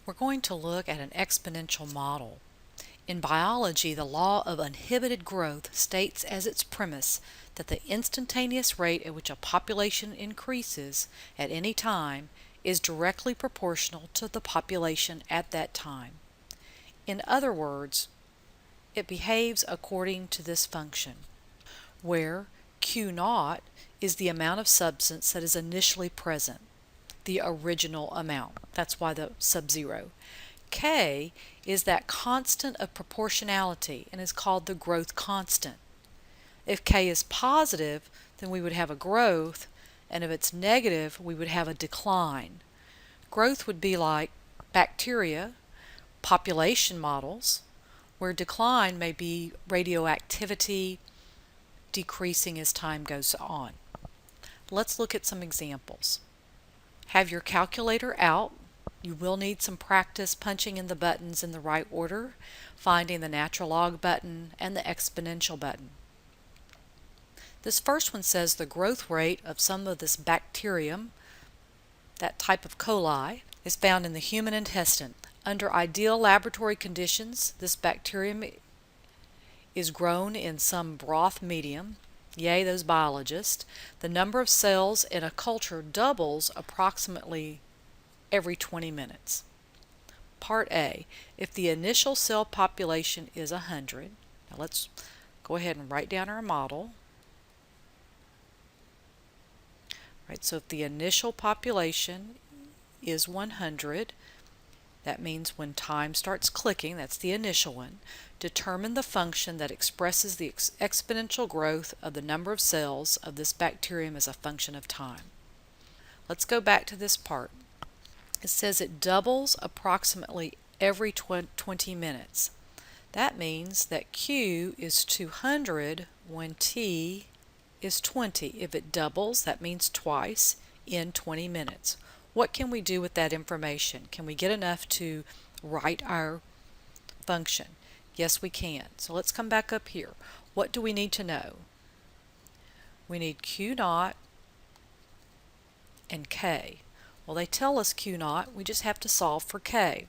We're going to look at an exponential model. In biology, the law of inhibited growth states as its premise that the instantaneous rate at which a population increases at any time is directly proportional to the population at that time. In other words, it behaves according to this function, where Q0 is the amount of substance that is initially present, the original amount. That's why the sub-zero. K is that constant of proportionality and is called the growth constant. If K is positive, then we would have a growth, and if it's negative, we would have a decline. Growth would be like bacteria, population models, where decline may be radioactivity decreasing as time goes on. Let's look at some examples. Have your calculator out. You will need some practice punching in the buttons in the right order, finding the natural log button and the exponential button. This first one says the growth rate of some of this bacterium, that type of coli, is found in the human intestine. Under ideal laboratory conditions, this bacterium is grown in some broth medium. Yay, those biologists. The number of cells in a culture doubles approximately every 20 minutes. Part A, if the initial cell population is 100, now let's go ahead and write down our model. Right, so if the initial population is 100, that means when time starts clicking, that's the initial one, determine the function that expresses the exponential growth of the number of cells of this bacterium as a function of time. Let's go back to this part. It says it doubles approximately every 20 minutes. That means that Q is 200 when T is 20. If it doubles, that means twice in 20 minutes. What can we do with that information? Can we get enough to write our function? Yes, we can. So let's come back up here. What do we need to know? We need Q0 and K. Well, they tell us Q0, we just have to solve for K.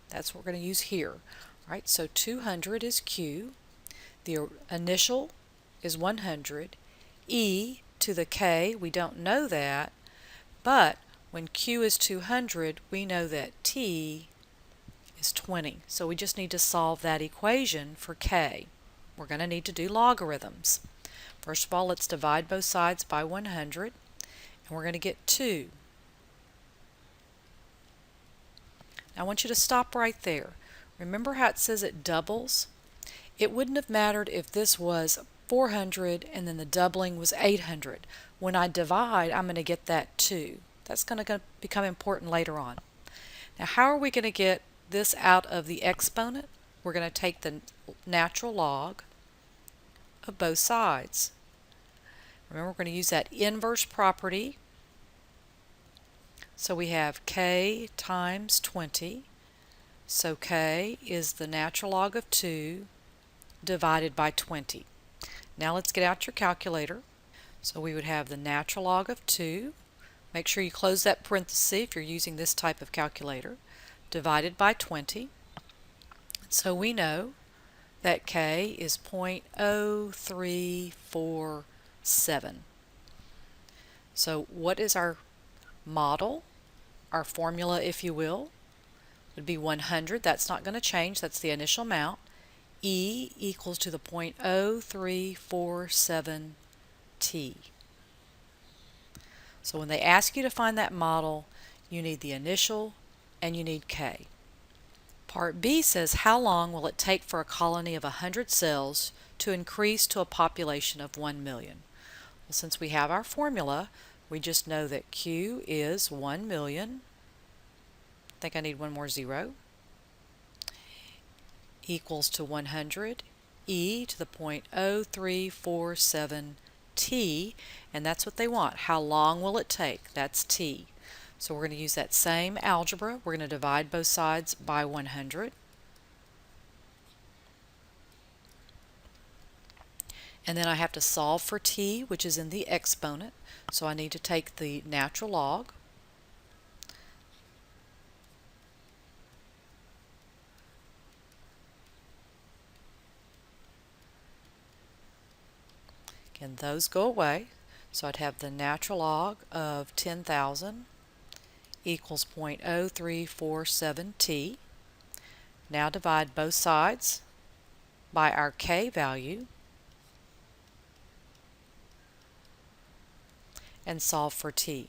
That's what we're going to use here. All right, so 200 is Q. The initial is 100. E to the K, we don't know that, but when Q is 200, we know that T is 20. So we just need to solve that equation for K. We're going to need to do logarithms. First of all, let's divide both sides by 100, and we're going to get 2. Now I want you to stop right there. Remember how it says it doubles? It wouldn't have mattered if this was 400 and then the doubling was 800. When I divide, I'm going to get that 2. That's going to become important later on. Now, how are we going to get this out of the exponent? We're going to take the natural log of both sides. Remember, we're going to use that inverse property. So we have K times 20. So K is the natural log of 2 divided by 20. Now let's get out your calculator. So we would have the natural log of 2. Make sure you close that parenthesis if you're using this type of calculator. Divided by 20. So we know that K is 0.0347. So what is our model? Our formula, if you will, would be 100. That's not going to change. That's the initial amount. E equals to the 0.0347 T. So when they ask you to find that model, you need the initial and you need K. Part B says, how long will it take for a colony of 100 cells to increase to a population of 1 million? Well, since we have our formula, we just know that Q is 1 million. I think I need one more zero. Equals to 100. E to the 0.0347 T, and that's what they want. How long will it take? That's T. So we're going to use that same algebra. We're going to divide both sides by 100. And then I have to solve for T, which is in the exponent. So I need to take the natural log. And those go away. So I'd have the natural log of 10,000 equals 0.0347t. Now divide both sides by our k value and solve for t.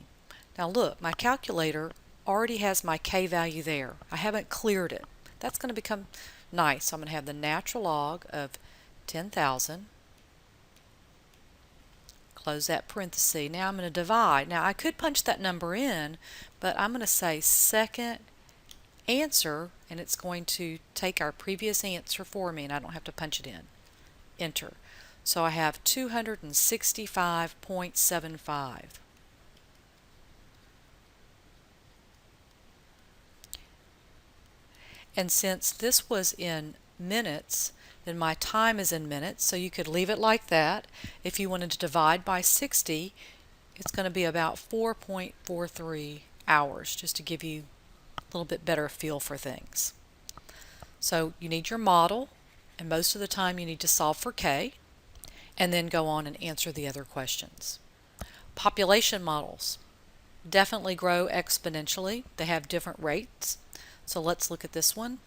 Now look, my calculator already has my k value there. I haven't cleared it. That's going to become nice. So I'm going to have the natural log of 10,000, close that parenthesis. Now I'm going to divide. Now I could punch that number in, but I'm going to say second answer, and it's going to take our previous answer for me, and I don't have to punch it in. Enter. So I have 265.75. And since this was in minutes, then my time is in minutes, so you could leave it like that. If you wanted to divide by 60, it's going to be about 4.43 hours, just to give you a little bit better feel for things. So you need your model, and most of the time you need to solve for k, and then go on and answer the other questions. Population models definitely grow exponentially. They have different rates. So let's look at this one.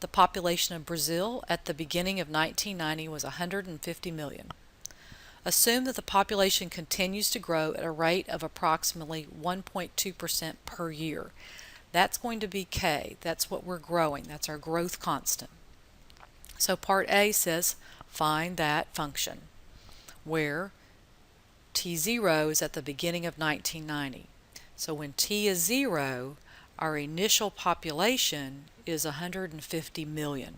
The population of Brazil at the beginning of 1990 was 150 million. Assume that the population continues to grow at a rate of approximately 1.2% per year. That's going to be k. That's what we're growing. That's our growth constant. So part A says find that function, where t0 is at the beginning of 1990. So when t is 0, our initial population is 150 million.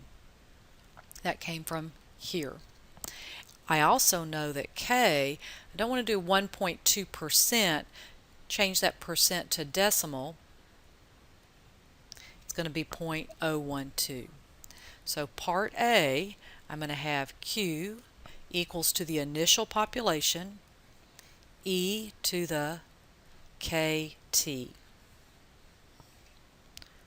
That came from here. I also know that k, I don't want to do 1.2%, change that percent to decimal. It's going to be 0.012. So part A, I'm going to have Q equals to the initial population, e to the kt.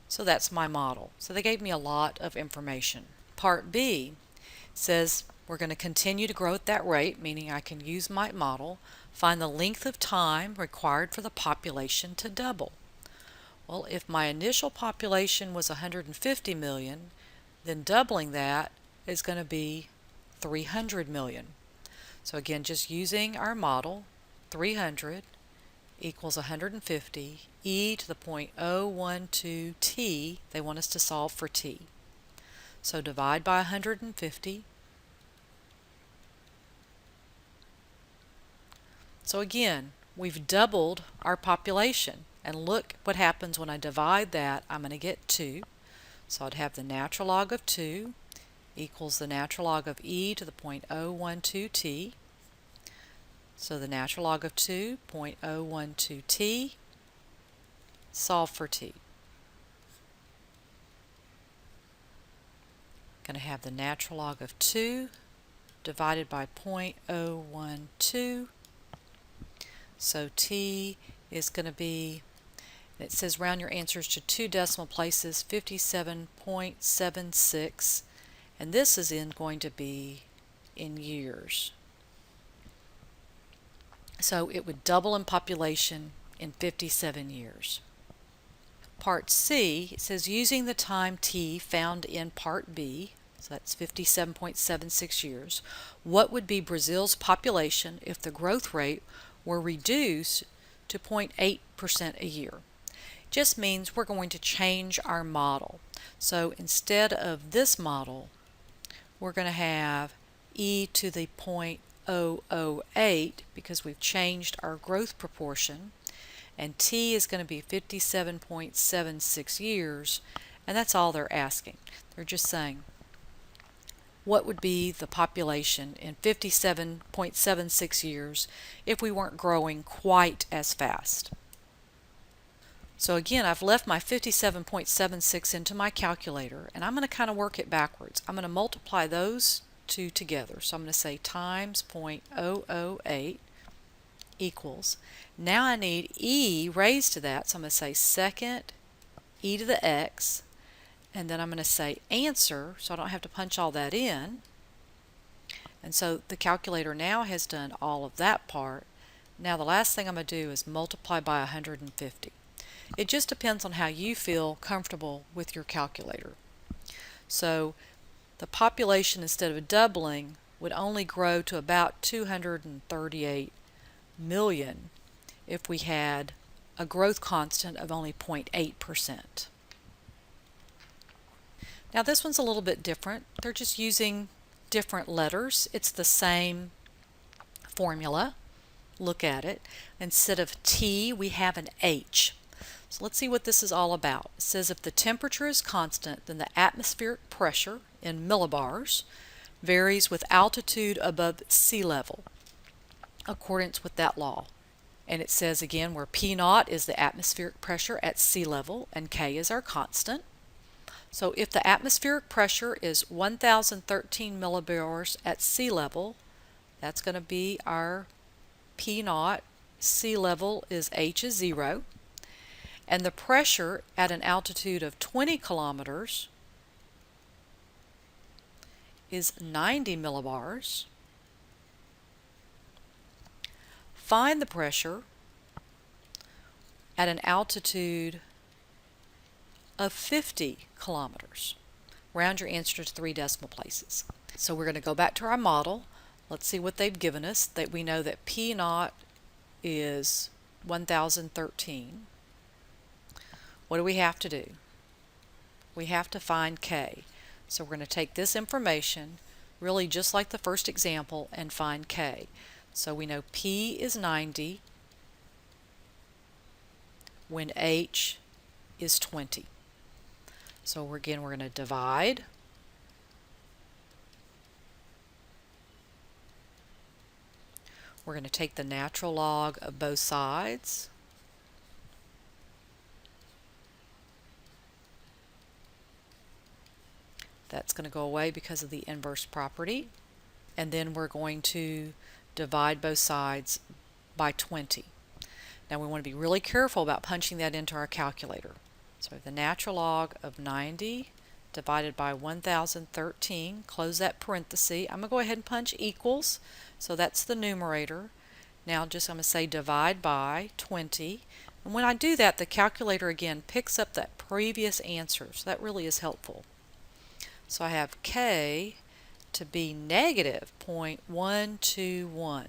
So that's my model. So they gave me a lot of information. Part B says we're going to continue to grow at that rate, meaning I can use my model, find the length of time required for the population to double. Well, if my initial population was 150 million, then doubling that is going to be 300 million. So again, just using our model, 300 equals 150, e to the 0.012 t, they want us to solve for t. So divide by 150. So again, we've doubled our population, and look what happens when I divide that. I'm going to get 2. So I'd have the natural log of 2 equals the natural log of e to the 0.012 t. So the natural log of 2, 0.012 t, solve for t. Going to have the natural log of 2 divided by 0.012. So t is going to be, it says round your answers to 2 decimal places, 57.76, and this is going to be in years. So it would double in population in 57 years. Part C, it says using the time t found in Part B, so that's 57.76 years, what would be Brazil's population if the growth rate were reduced to 0.8% a year? Just means we're going to change our model. So instead of this model, we're going to have e to the 0.008 because we've changed our growth proportion, and t is going to be 57.76 years, and that's all they're asking. They're just saying what would be the population in 57.76 years if we weren't growing quite as fast. So again, I've left my 57.76 into my calculator, and I'm going to kind of work it backwards. I'm going to multiply those two together. So I'm going to say times 0.008 equals, now I need e raised to that, so I'm going to say second e to the x, and then I'm going to say answer, so I don't have to punch all that in, And so the calculator now has done all of that part. Now the last thing I'm going to do is multiply by 150. It just depends on how you feel comfortable with your calculator. So the population, instead of doubling, would only grow to about 238 million if we had a growth constant of only 0.8%. Now this one's a little bit different. They're just using different letters. It's the same formula. Look at it. Instead of T, we have an H. So let's see what this is all about. It says if the temperature is constant, then the atmospheric pressure in millibars varies with altitude above sea level, accordance with that law. And it says again where P naught is the atmospheric pressure at sea level and K is our constant. So if the atmospheric pressure is 1013 millibars at sea level, that's going to be our P naught. Sea level is H is 0. And the pressure at an altitude of 20 kilometers is 90 millibars. Find the pressure at an altitude of 50 kilometers. Round your answer to 3 decimal places. So we're going to go back to our model. Let's see what they've given us. That we know that P naught is 1013. What do we have to do? We have to find K. So we're going to take this information, really just like the first example, and find K. So we know P is 90 when H is 20. So again, we're going to divide. We're going to take the natural log of both sides. That's going to go away because of the inverse property. And then we're going to divide both sides by 20. Now we want to be really careful about punching that into our calculator. So we have the natural log of 90 divided by 1013, close that parenthesis. I'm going to go ahead and punch equals, so that's the numerator. Now I'm going to say divide by 20. And when I do that, the calculator again picks up that previous answer, so that really is helpful. So I have K to be negative 0.121.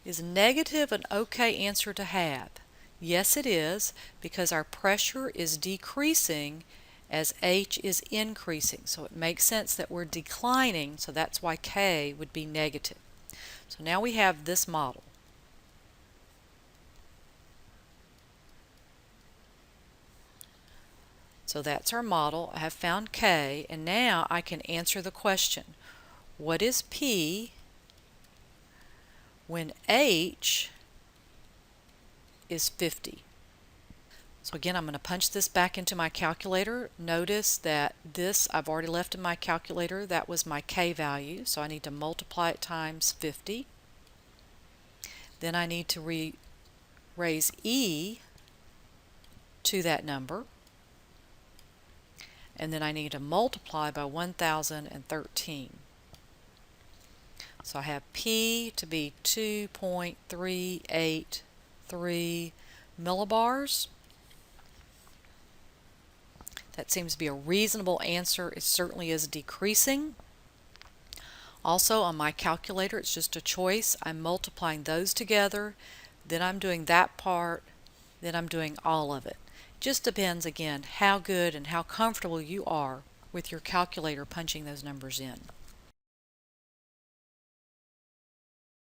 Is negative an okay answer to have? Yes, it is, because our pressure is decreasing as H is increasing. So it makes sense that we're declining, so that's why K would be negative. So now we have this model. So that's our model. I have found K, and now I can answer the question. What is P when H is 50? So again, I'm going to punch this back into my calculator. Notice that this I've already left in my calculator. That was my K value, so I need to multiply it times 50. Then I need to raise E to that number. And then I need to multiply by 1013. So I have P to be 2.383 millibars. That seems to be a reasonable answer. It certainly is decreasing. Also on my calculator, it's just a choice. I'm multiplying those together, then I'm doing that part, then I'm doing all of it. Just depends, again, how good and how comfortable you are with your calculator punching those numbers in.